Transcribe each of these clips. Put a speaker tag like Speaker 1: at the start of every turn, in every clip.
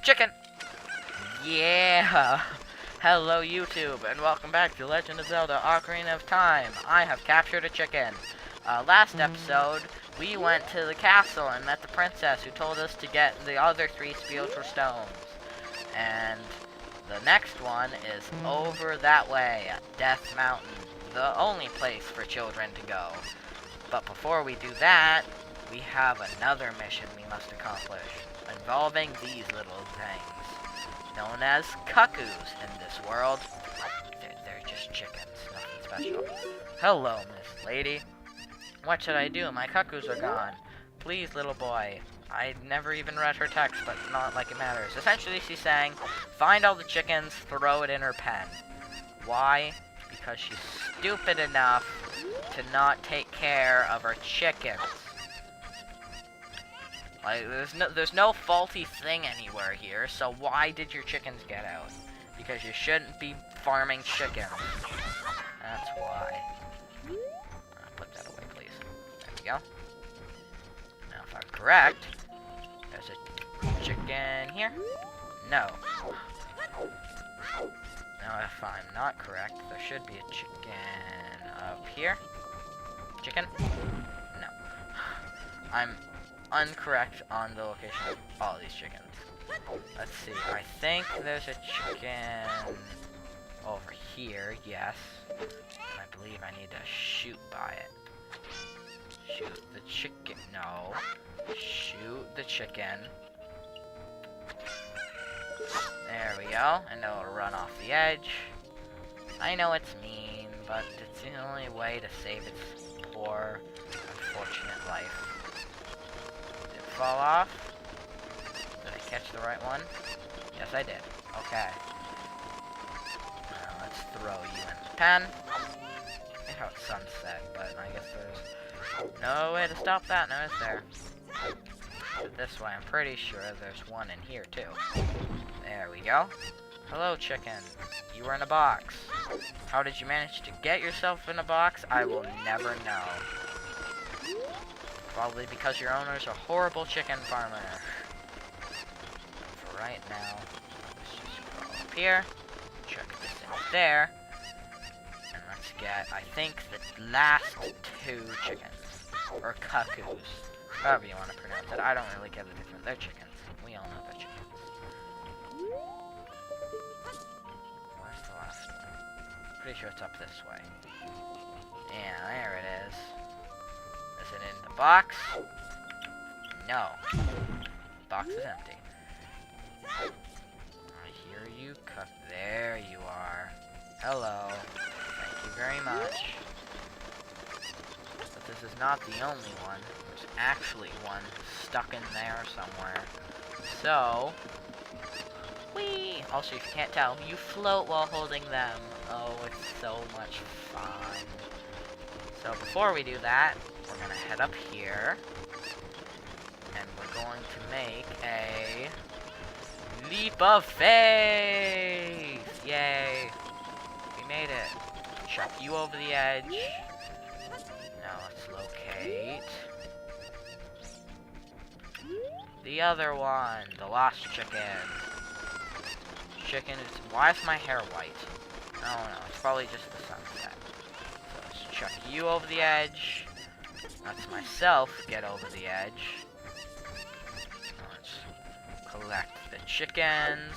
Speaker 1: Chicken! Yeah! Hello YouTube, and welcome back to Legend of Zelda Ocarina of Time. I have captured a chicken. Last episode, we went to the castle and met the princess who told us to get the other 3 spiritual stones. And the next one is over that way at Death Mountain, the only place for children to go. But before we do that, we have another mission we must accomplish, involving these little things, known as cuckoos in this world. They're just chickens, nothing special. Hello, Miss Lady. What should I do? My cuckoos are gone. Please, little boy. I never even read her text, but not like it matters. Essentially, she's saying, find all the chickens, throw it in her pen. Why? Because she's stupid enough to not take care of her chickens. Like, there's no faulty thing anywhere here, so why did your chickens get out? Because you shouldn't be farming chickens. That's why. Put that away, please. There we go. Now, if I'm correct, there's a chicken here? No. Now, if I'm not correct, there should be a chicken up here. Chicken? No. I'm incorrect on the location of all these chickens. Let's see. I think there's a chicken over here, yes. And I believe I need to shoot by it. Shoot the chicken. No. Shoot the chicken. There we go. And it'll run off the edge. I know it's mean, but it's the only way to save its poor, unfortunate life. Did it fall off? Did I catch the right one? Yes, I did. Okay. Now let's throw you in the pen. I know it's sunset, but I guess there's no way to stop that now, is there? But this way, I'm pretty sure there's one in here, too. There we go. Hello, chicken. You were in a box. How did you manage to get yourself in a box? I will never know. Probably because your owner's a horrible chicken farmer. But for right now, let's just go up here, check this in there, and let's get, I think, the last 2 chickens. Or cuckoos. However you want to pronounce it. I don't really get the difference. They're chickens. We all know they're chickens. Where's the last one? Pretty sure it's up this way. Yeah, there it is. Is it in the box? No. Box is empty. I hear you cut. There you are. Hello. Thank you very much. But this is not the only one. There's actually one stuck in there somewhere. So, whee! Also, if you can't tell, you float while holding them. Oh, it's so much fun. So before we do that, we're gonna head up here, and we're going to make a leap of faith! Yay! We made it. Chuck you over the edge. Now let's locate the other one, the lost chicken. Chicken is... Why is my hair white? I don't know. It's probably just the sunset. So let's chuck you over the edge. Let's myself get over the edge. Let's collect the chickens.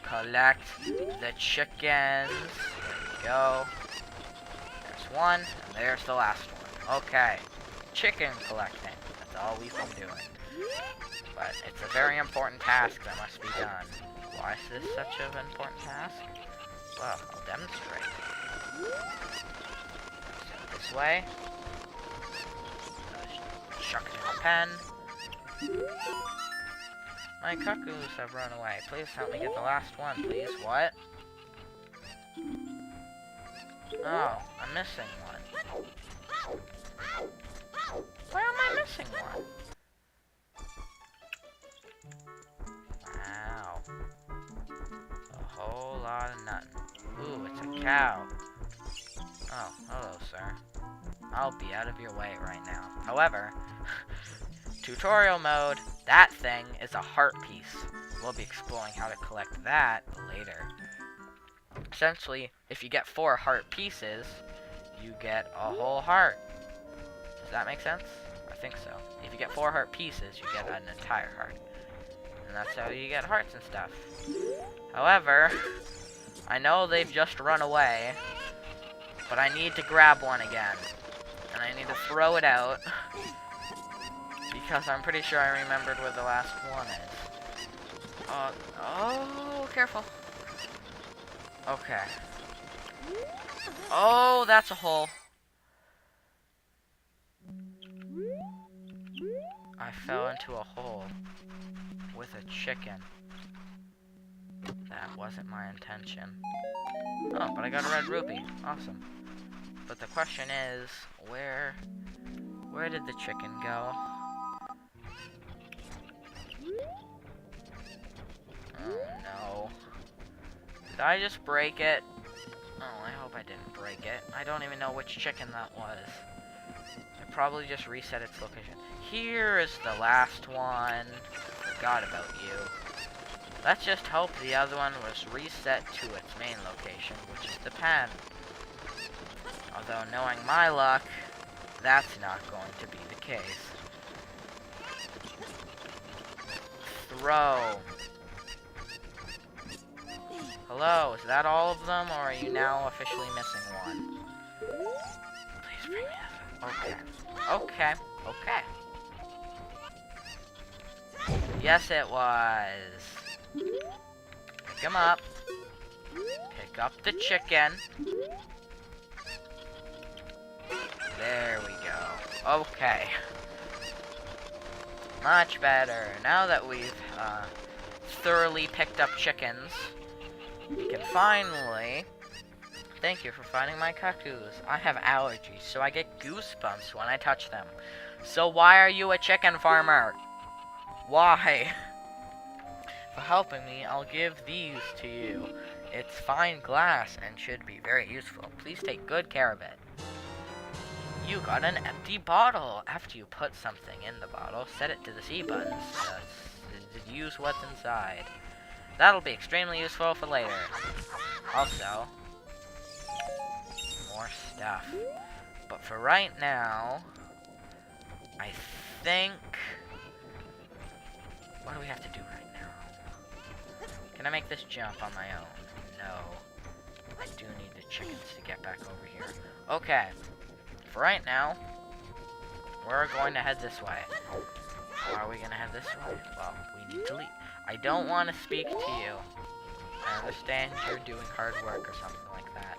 Speaker 1: Collect the chickens. There we go. There's one, and there's the last one. Okay. Chicken collecting. That's all we've been doing. But it's a very important task that must be done. Why is this such an important task? Well, I'll demonstrate. So this way. Chuck it in the pen. My cuckoos have run away. Please help me get the last one, please. What? Oh, I'm missing one. Why am I missing one? Wow. A whole lot of nothing. Ooh, it's a cow. Oh, hello, sir. I'll be out of your way right now. However, tutorial mode, That thing is a heart piece. We'll be exploring how to collect that later. Essentially, if you get 4 heart pieces, you get a whole heart. Does that make sense? I think so. If you get 4 heart pieces, you get an entire heart. And that's how you get hearts and stuff. However, I know they've just run away, but I need to grab one again. And I need to throw it out, because I'm pretty sure I remembered where the last one is. Oh, careful. Okay. Oh, that's a hole. I fell into a hole with a chicken. That wasn't my intention. Oh, but I got a red rupee. Awesome. But the question is, where did the chicken go? Oh no. Did I just break it? Oh, I hope I didn't break it. I don't even know which chicken that was. I probably just reset its location. Here is the last one. Forgot about you. Let's just hope the other one was reset to its main location, which is the pen. Although, knowing my luck, that's not going to be the case. Throw. Hello, is that all of them, or are you now officially missing one? Please bring me this. Okay. Yes, it was. Pick him up. Pick up the chicken. There we go. Okay. Much better. Now that we've thoroughly picked up chickens, we can finally... Thank you for finding my cuckoos. I have allergies, so I get goosebumps when I touch them. So why are you a chicken farmer? Why? For helping me, I'll give these to you. It's fine glass and should be very useful. Please take good care of it. You got an empty bottle. After you put something in the bottle, set it to the C buttons to use what's inside. That'll be extremely useful for later. Also, more stuff. But for right now, I think... What do we have to do right now? Can I make this jump on my own? No. I do need the chickens to get back over here. Okay. For right now, we're going to head this way. Are we going to head this way? Well, we need to leave. I don't want to speak to you. I understand you're doing hard work or something like that.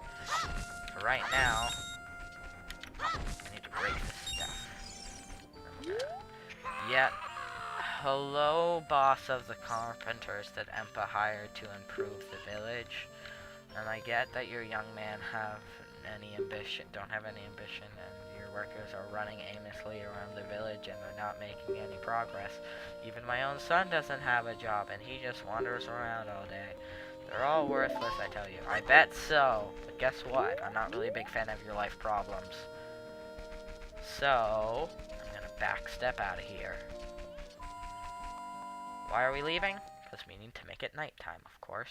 Speaker 1: For right now, I need to break this stuff. Yet, hello, boss of the carpenters that Empa hired to improve the village. And I get that your young man don't have any ambition, and your workers are running aimlessly around the village and they're not making any progress. Even my own son doesn't have a job, and he just wanders around all day. They're all worthless, I tell you. I bet so, but guess what? I'm not really a big fan of your life problems. So, I'm gonna backstep out of here. Why are we leaving? Because we need to make it nighttime, of course.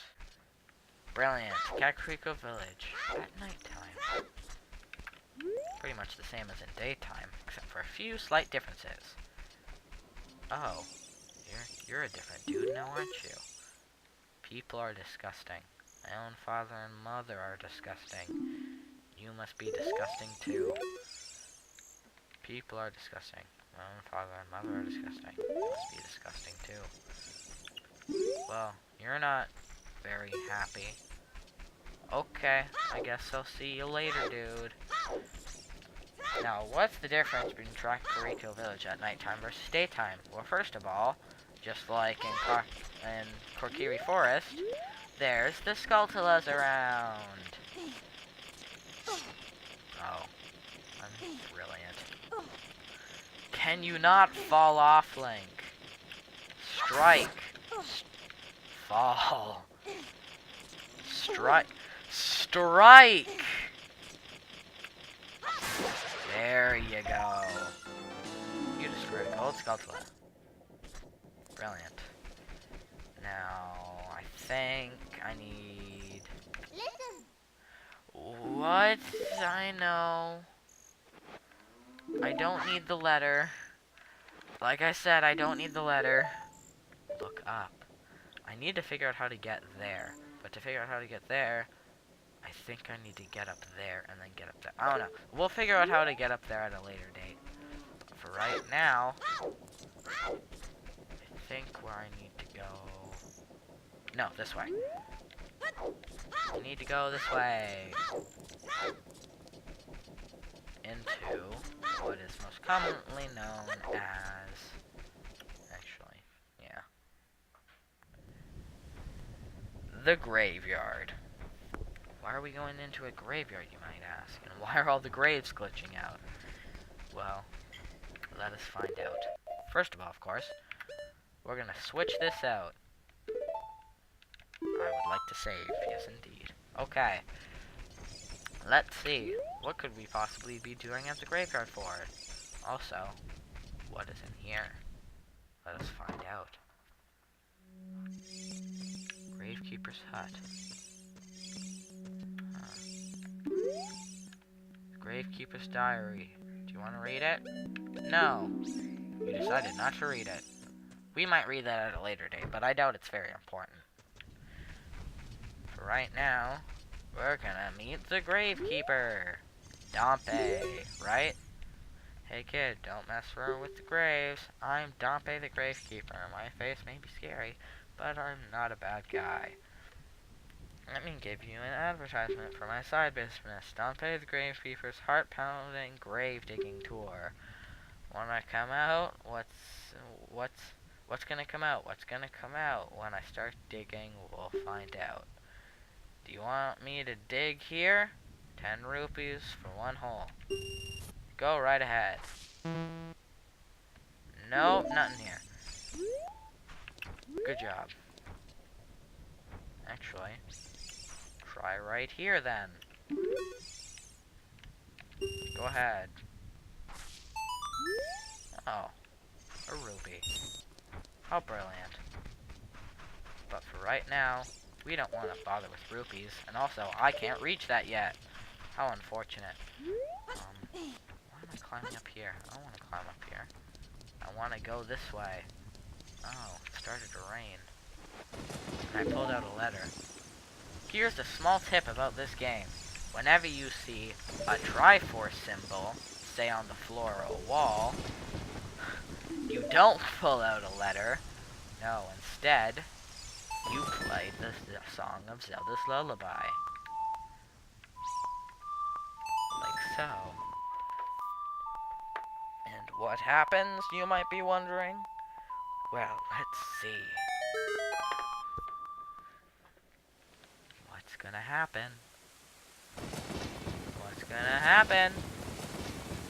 Speaker 1: Brilliant. Kakariko Village at nighttime. Pretty much the same as in daytime, except for a few slight differences. Oh, you're a different dude now, aren't you? People are disgusting. My own father and mother are disgusting. You must be disgusting too. People are disgusting. My own father and mother are disgusting. You must be disgusting too. Well, you're not very happy. Okay, I guess I'll see you later, dude. Now, what's the difference between Kakariko Village at nighttime versus daytime? Well, first of all, just like in Kokiri Forest, there's the Skulltulas around. Oh, I'm brilliant. Can you not fall off, Link? Strike. Fall. Strike. Strike! There you go. You destroyed a gold Skulltula. brilliant. Now, I think I need... What? I know. I don't need the letter. Like I said, I don't need the letter. Look up. I need to figure out how to get there. But to figure out how to get there, I think I need to get up there and then get up there. I don't know. We'll figure out how to get up there at a later date. But for right now, I think where I need to go... No, this way. I need to go this way. Into what is most commonly known as... Actually, yeah. The graveyard. Why are we going into a graveyard, you might ask? And why are all the graves glitching out? Well, let us find out. First of all, of course, we're gonna switch this out. I would like to save, yes indeed. Okay. Let's see. What could we possibly be doing at the graveyard for? Also, what is in here? Let us find out. Gravekeeper's hut. Gravekeeper's diary. Do you want to read it? No. You decided not to read it. We might read that at a later date, but I doubt it's very important. For right now, we're gonna meet the Gravekeeper. Dompe, right? Hey kid, don't mess around with the graves. I'm Dompe the Gravekeeper. My face may be scary, but I'm not a bad guy. Let me give you an advertisement for my side business, Dompe the Gravekeeper's heart-pounding grave-digging tour. When I come out, what's gonna come out? What's gonna come out? When I start digging, we'll find out. Do you want me to dig here? 10 rupees for one hole. Go right ahead. Nope, nothing here. Good job. Actually, try right here then. Go ahead. Oh, a rupee. How brilliant. But for right now, we don't want to bother with rupees, and also, I can't reach that yet. How unfortunate. Why am I climbing up here? I don't want to climb up here. I want to go this way. Oh, it started to rain. And I pulled out a letter. Here's a small tip about this game. Whenever you see a Triforce symbol, say on the floor or a wall, you don't pull out a letter. No, instead, you play the song of Zelda's Lullaby. Like so. And what happens, you might be wondering? Well, let's see. What's gonna happen? What's gonna happen?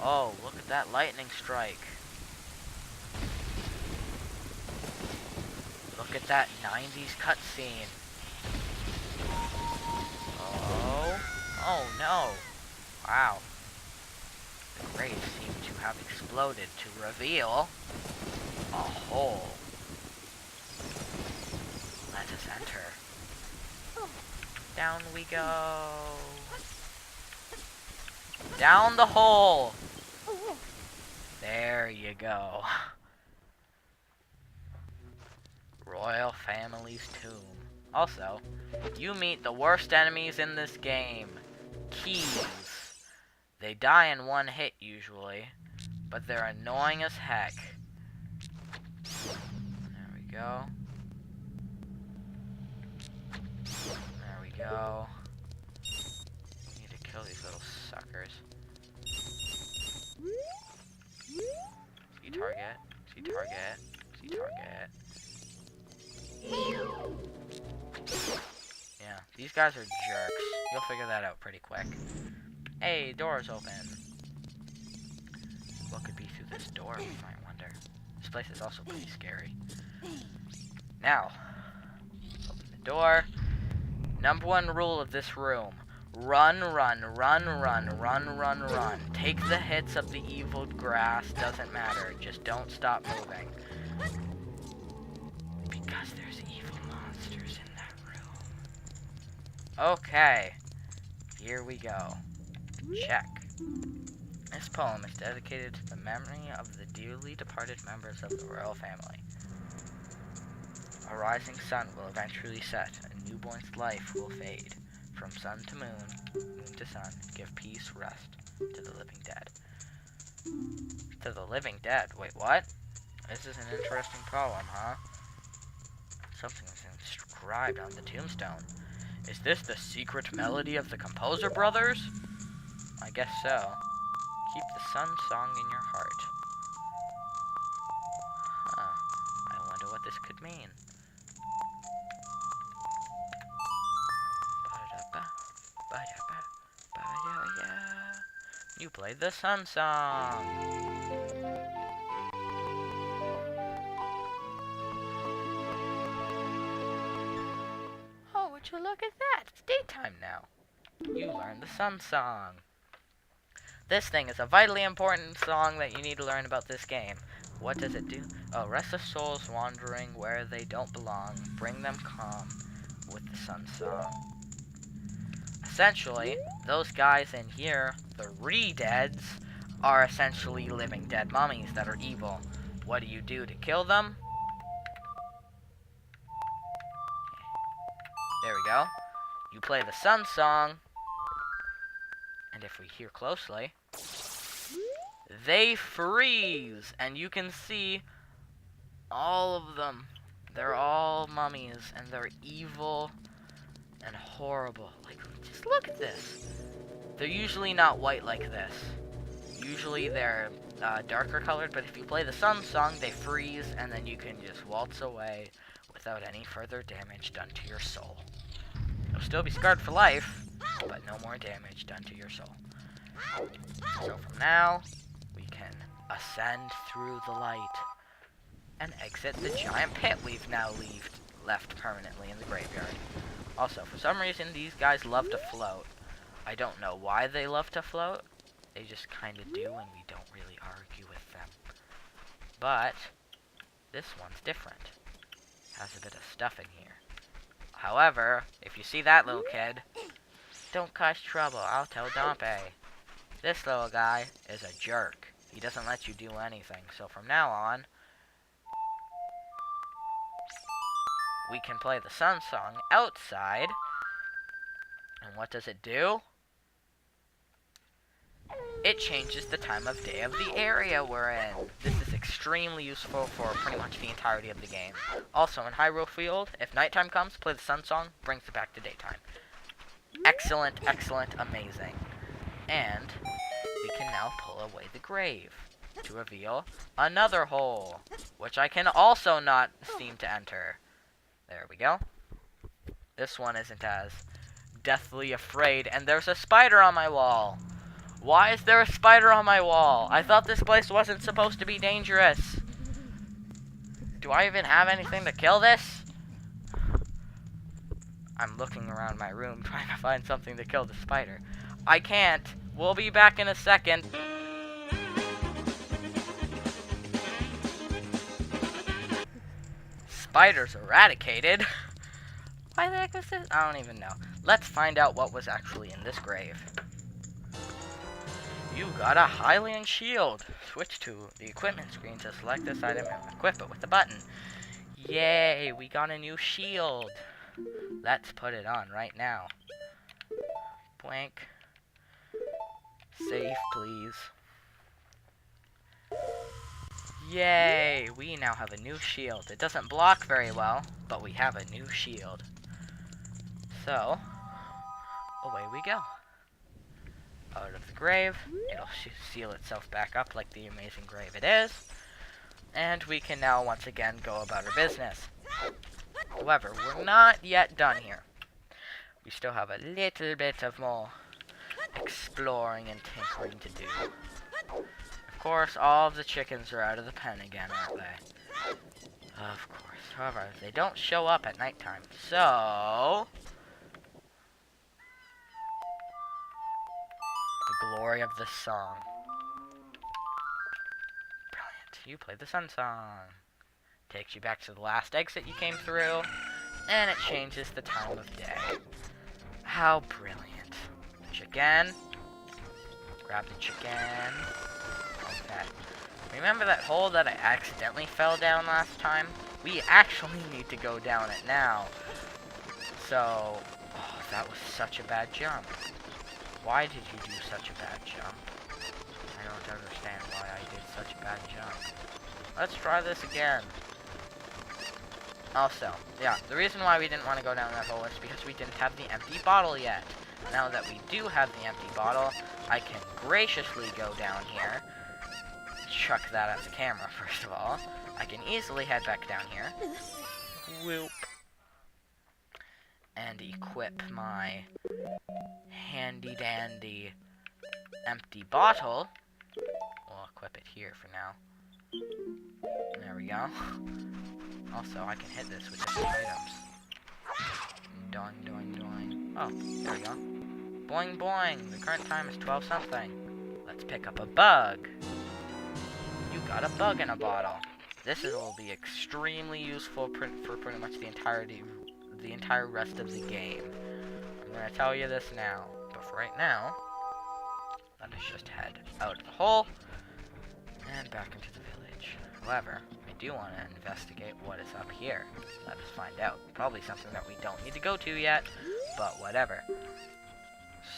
Speaker 1: Oh, look at that lightning strike. Look at that 90s cutscene. Oh. Oh no. Wow. The graves seem to have exploded to reveal a hole. Let us enter. Down we go. Down the hole. There you go. Royal Family's tomb. Also, you meet the worst enemies in this game. Keys. They die in one hit usually, but they're annoying as heck. There we go. There we go. We need to kill these little suckers. See target. See target. See target. Yeah, these guys are jerks. You'll figure that out pretty quick. Hey, door's open. What could be through this door, we might wonder. This place is also pretty scary. Now, open the door. Number one rule of this room. Run, run, run, run, run, run, run. Take the hits of the evil grass, doesn't matter. Just don't stop moving. Because there's evil monsters in that room. Okay. Here we go. Check. This poem is dedicated to the memory of the dearly departed members of the royal family. A rising sun will eventually set, a newborn's life will fade. From sun to moon, moon to sun, give peace, rest to the living dead. To the living dead? Wait, what? This is an interesting poem, huh? Something is inscribed on the tombstone. Is this the secret melody of the composer brothers? I guess so. Keep the sun song in your heart. Huh. I wonder what this could mean. You played the sun song. Oh, would you look at that? It's daytime now. You learned the sun song. This thing is a vitally important song that you need to learn about this game. What does it do? Oh, restless souls wandering where they don't belong. Bring them calm with the sun song. Essentially, those guys in here, the re-deads, are essentially living dead mummies that are evil. What do you do to kill them? There we go. You play the sun song, and if we hear closely, they freeze, and you can see all of them. They're all mummies, and they're evil and horrible. Like, just look at this. They're usually not white like this. Usually they're darker colored, but if you play the sun song, they freeze, and then you can just waltz away without any further damage done to your soul. You'll still be scarred for life, but no more damage done to your soul. So from now, we can ascend through the light and exit the giant pit we've now left permanently in the graveyard. Also, for some reason, these guys love to float. I don't know why they love to float. They just kind of do, and we don't really argue with them. But this one's different. Has a bit of stuff in here. However, if you see that little kid, don't cause trouble. I'll tell Dompe. This little guy is a jerk. He doesn't let you do anything. So from now on, we can play the sun song outside. And what does it do? It changes the time of day of the area we're in. This is extremely useful for pretty much the entirety of the game. Also, in Hyrule Field, if nighttime comes, play the sun song, brings it back to daytime. Excellent, excellent, amazing. And we can now pull away the grave to reveal another hole, which I can also not seem to enter. There we go. This one isn't as deathly afraid, and there's a spider on my wall. Why is there a spider on my wall? I thought this place wasn't supposed to be dangerous. Do I even have anything to kill this? I'm looking around my room trying to find something to kill the spider. I can't. We'll be back in a second. Spiders eradicated? Why the heck was this? I don't even know. Let's find out what was actually in this grave. You got a Hylian shield. Switch to the equipment screen to select this item and equip it with the button. Yay, we got a new shield. Let's put it on right now. Blank. Save, please. Yay, we now have a new shield. It doesn't block very well, but we have a new shield. So, away we go. Out of the grave. It'll seal itself back up like the amazing grave it is. And we can now once again go about our business. However, we're not yet done here. We still have a little bit of more exploring and tinkering to do. Of course, all of the chickens are out of the pen again, aren't they? Of course. However, they don't show up at nighttime. So, the glory of the song. Brilliant. You played the sun song. Takes you back to the last exit you came through, and it changes the time of day. How brilliant. Chicken. Grab the chicken. Okay. Remember that hole that I accidentally fell down last time? We actually need to go down it now. So, oh, that was such a bad jump. Why did you do such a bad jump? I don't understand why I did such a bad jump. Let's try this again. Also, yeah, the reason why we didn't want to go down that hole is because we didn't have the empty bottle yet. Now that we do have the empty bottle, I can graciously go down here. Chuck that at the camera, first of all. I can easily head back down here. Whoop. And equip my handy-dandy empty bottle. We'll equip it here for now. There we go. Also, I can hit this with different items. Doing, doing, doing. Oh, there we go. Boing, boing. The current time is 12 something. Let's pick up a bug. You got a bug in a bottle. This will be extremely useful for pretty much the entire rest of the game. I'm gonna tell you this now, but for right now, let us just head out of the hole and back into the village. However, I do want to investigate what is up here. Let us find out. Probably something that we don't need to go to yet, but whatever.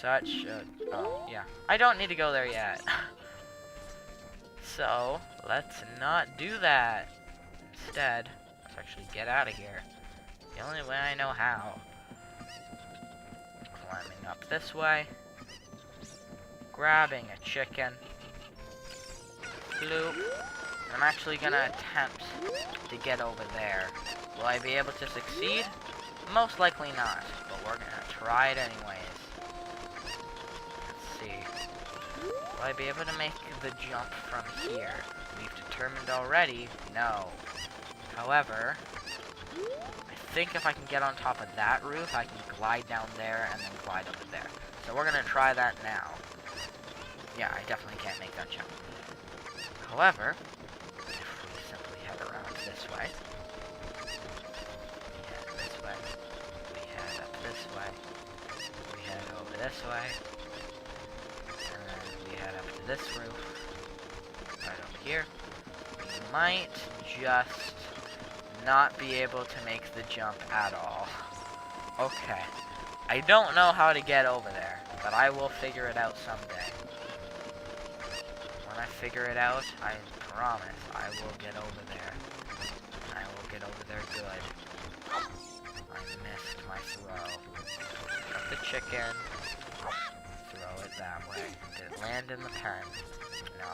Speaker 1: Oh, yeah. I don't need to go there yet. So, let's not do that. Instead, let's actually get out of here. The only way I know how. Climbing up this way. Grabbing a chicken. Bloop. I'm actually gonna attempt to get over there. Will I be able to succeed? Most likely not, but we're gonna try it anyways. Let's see. Will I be able to make the jump from here? We've determined already, no. However, I think if I can get on top of that roof, I can glide down there and then glide over there. So we're gonna try that now. Yeah, I definitely can't make that jump. However, if we simply head around this way, we head this way, we head up this way, we head over this way, and then we head up to this roof, right over here. We might just not be able to make the jump at all. Okay. I don't know how to get over there, but I will figure it out someday. When I figure it out, I promise I will get over there. I will get over there good. I missed my throw. Got the chicken. Throw it that way. Did it land in the pen? No.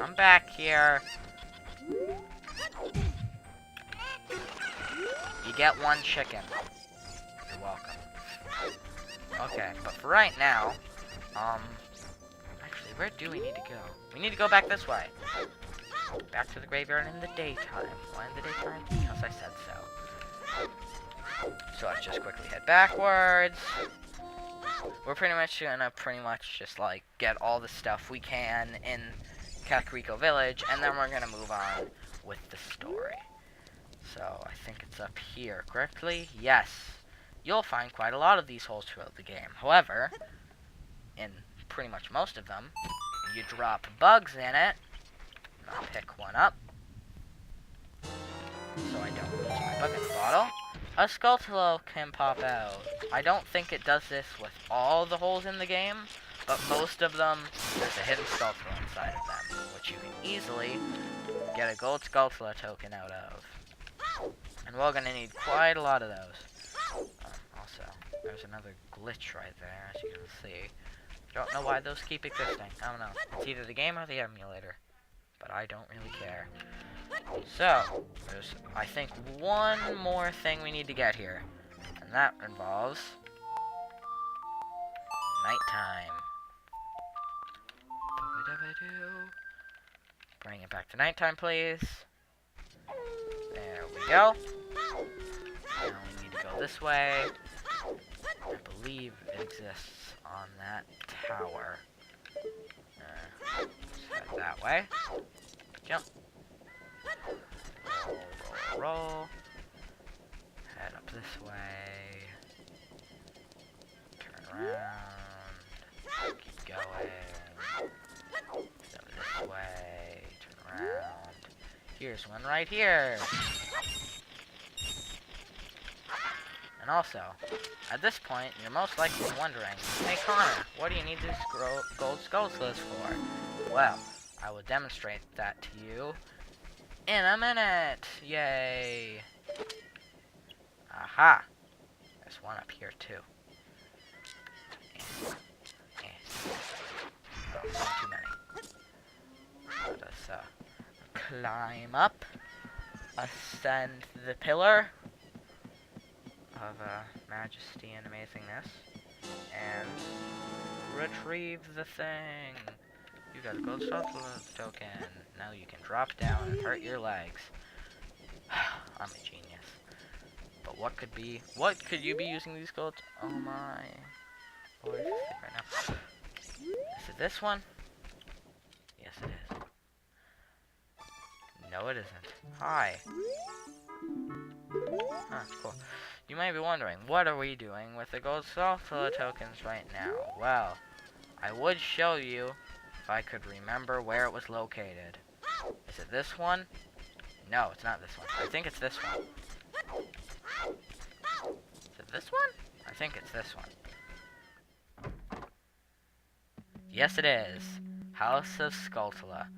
Speaker 1: I'm back here. You get one chicken. You're welcome. Okay, but for right now, actually, where do we need to go? We need to go back this way. Back to the graveyard in the daytime. Why in the daytime? Because I said so. So let's just quickly head backwards. We're pretty much gonna just like get all the stuff we can in Kakariko Village, and then we're gonna move on with the story. So I think it's up here, correctly? Yes. You'll find quite a lot of these holes throughout the game. However, in pretty much most of them, you drop bugs in it. I'll pick one up, so I don't lose my bug in the bottle. A Skulltula can pop out. I don't think it does this with all the holes in the game, but most of them, there's a hidden Skulltula inside of them, which you can easily get a gold Skulltula token out of. And we're gonna need quite a lot of those. Also, there's another glitch right there, as you can see. Don't know why those keep existing. I don't know. It's either the game or the emulator. But I don't really care. So, there's, I think, one more thing we need to get here. And that involves nighttime. Bring it back to nighttime, please. There we go. Now we need to go this way. I believe it exists on that tower. Let's head that way. Jump. roll. Head up this way. Turn around. Keep going. Go this way. Turn around. Here's one right here. And also, at this point, you're most likely wondering, hey Connor, what do you need these gold skulltulas for? Well, I will demonstrate that to you in a minute. Yay! Aha! There's one up here too. Oh, not too many. Let us climb up, ascend the pillar of majesty and amazingness, and retrieve the thing. You got a gold token. Now you can drop down and hurt your legs. I'm a genius. But what could you be using these golds? Oh my. Oh, I think right now. Is it this one? Yes, it is. No, it isn't. Hi. Huh, cool. You might be wondering, what are we doing with the gold Skulltula tokens right now? Well, I would show you if I could remember where it was located. Is it this one? No, it's not this one. I think it's this one. Is it this one? I think it's this one. Yes, it is. House of Skulltula.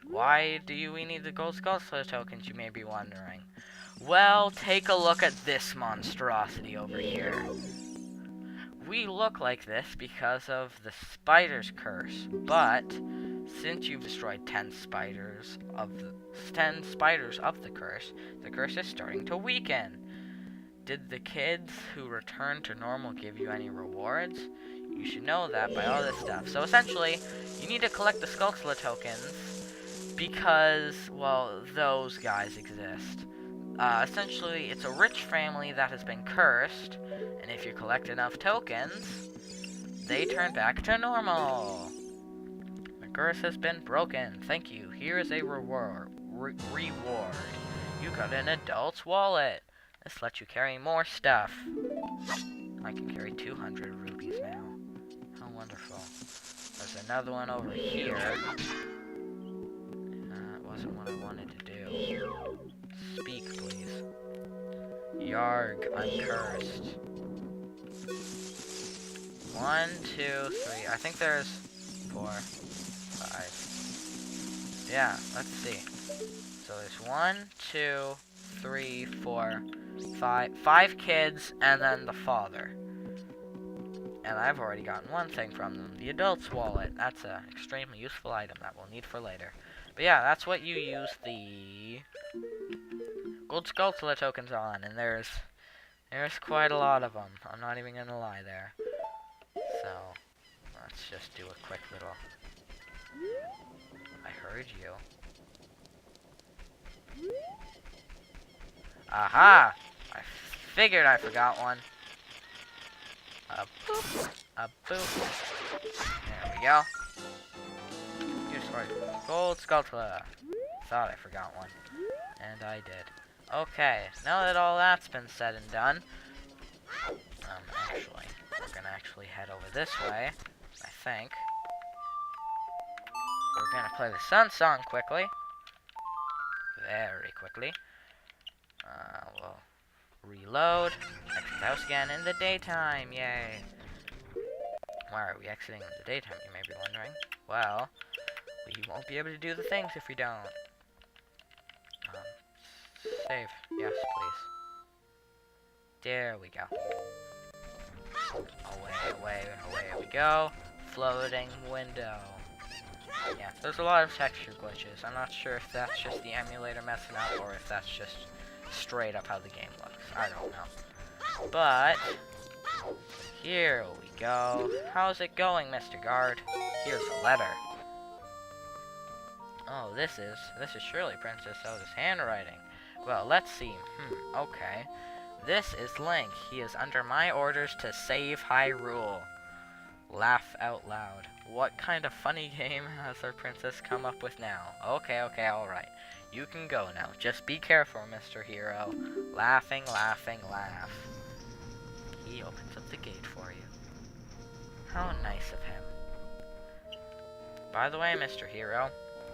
Speaker 1: Why do we need the gold Skulltula tokens, you may be wondering? Well, take a look at this monstrosity over here. We look like this because of the spider's curse, but since you've destroyed 10 spiders of the curse is starting to weaken. Did the kids who returned to normal give you any rewards? You should know that by all this stuff. So essentially, you need to collect the Skulltula tokens because, well, those guys exist. Essentially, it's a rich family that has been cursed, and if you collect enough tokens, they turn back to normal. The curse has been broken. Thank you. Here is a reward. You got an adult's wallet. This lets you carry more stuff. I can carry 200 rupees now. How wonderful. There's another one over here. It wasn't what I wanted to do. Speak, please. Yarg, I'm cursed. 1, 2, 3. I think there's 4, 5. Yeah, let's see. So there's 1, 2, 3, 4, 5. 5 kids, and then the father. And I've already gotten one thing from them. The adult's wallet. That's an extremely useful item that we'll need for later. But yeah, that's what you use the gold Skulltula tokens on, and there's quite a lot of them. I'm not even gonna lie there. So let's just do a quick little. I heard you. Aha! I figured I forgot one. A boop. A boop. There we go. You destroyed gold Skulltula. Thought I forgot one. And I did. Okay, now that all that's been said and done, actually, we're gonna actually head over this way, I think. We're gonna play the Sun Song quickly. Very quickly. We'll reload. Exit the house again in the daytime, yay. Why are we exiting in the daytime, you may be wondering? Well, we won't be able to do the things if we don't. Save. Yes, please. There we go. Away we go. Floating window. Yeah, there's a lot of texture glitches. I'm not sure if that's just the emulator messing up or if that's just straight up how the game looks. I don't know. But here we go. How's it going, Mr. Guard? Here's a letter. Oh, this is surely Princess Zelda's handwriting. Well, let's see. Okay. This is Link. He is under my orders to save Hyrule. Laugh out loud. What kind of funny game has our princess come up with now? Okay, alright. You can go now. Just be careful, Mr. Hero. Laughing, laughing, laugh. He opens up the gate for you. How nice of him. By the way, Mr. Hero,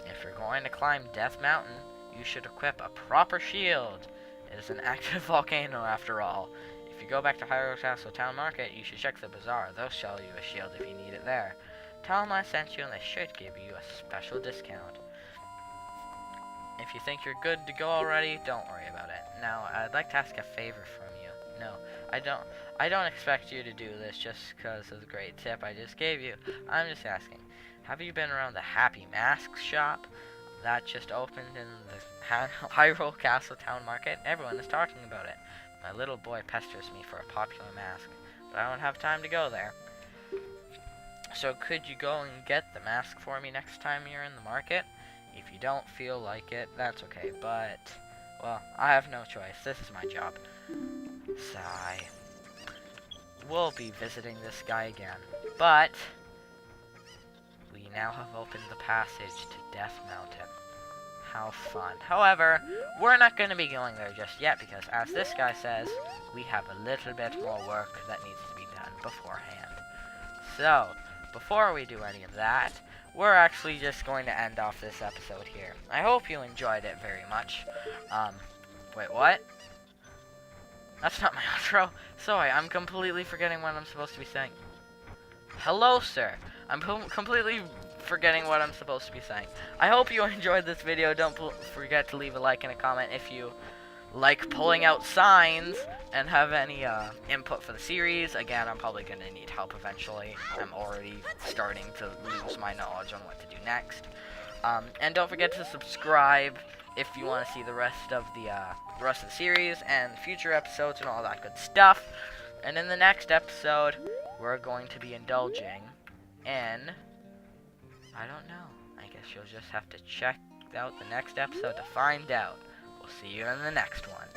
Speaker 1: if you're going to climb Death Mountain, you should equip a proper shield. It is an active volcano after all. If you go back to Hyrule Castle Town Market, you should check the bazaar. They'll sell you a shield if you need it there. Tell them I sent you and they should give you a special discount. If you think you're good to go already, don't worry about it. Now, I'd like to ask a favor from you. No, I don't expect you to do this just because of the great tip I just gave you. I'm just asking, have you been around the Happy Masks shop? That just opened in the Hyrule Castle Town Market. Everyone is talking about it. My little boy pesters me for a popular mask, but I don't have time to go there. So could you go and get the mask for me next time you're in the market? If you don't feel like it, that's okay, but, well, I have no choice. This is my job. Sigh. We'll be visiting this guy again, but we now have opened the passage to Death Mountain. How fun. However, we're not going to be going there just yet because, as this guy says, we have a little bit more work that needs to be done beforehand. So, before we do any of that, we're actually just going to end off this episode here. I hope you enjoyed it very much. Wait, what? That's not my outro. Sorry, I'm completely forgetting what I'm supposed to be saying. Hello, sir. I'm completely forgetting what I'm supposed to be saying. I hope you enjoyed this video. Don't forget to leave a like and a comment if you like pulling out signs and have any input for the series. Again, I'm probably going to need help eventually. I'm already starting to lose my knowledge on what to do next. And don't forget to subscribe if you want to see the rest of the series and future episodes and all that good stuff. And in the next episode, we're going to be indulging in, I don't know. I guess you'll just have to check out the next episode to find out. We'll see you in the next one.